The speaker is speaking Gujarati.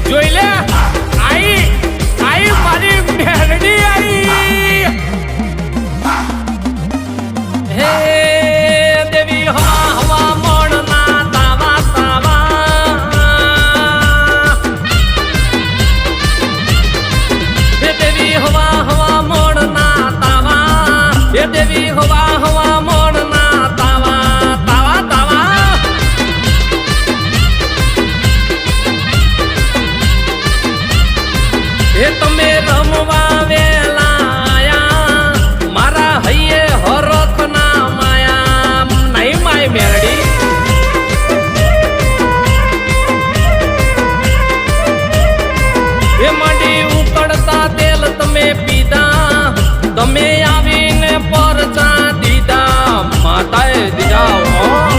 જોઈ લે આઈ આઈ મારી મેરડી આઈ હે દેવી હવા હવા મોણના તાવા તાવા હે દેવી હવા હવા મોણના તાવા હે દેવી હવા હવા મોણના તાવા તાવા તાવા હે તમે રમવા વેલા આયા મારા હૈયે હરખ ના માયા નહીં માય મેરડી હે મંડી ઉકળતા તેલ તમે પીધા તમે આવીને પરચા દીધા માતાએ દીધા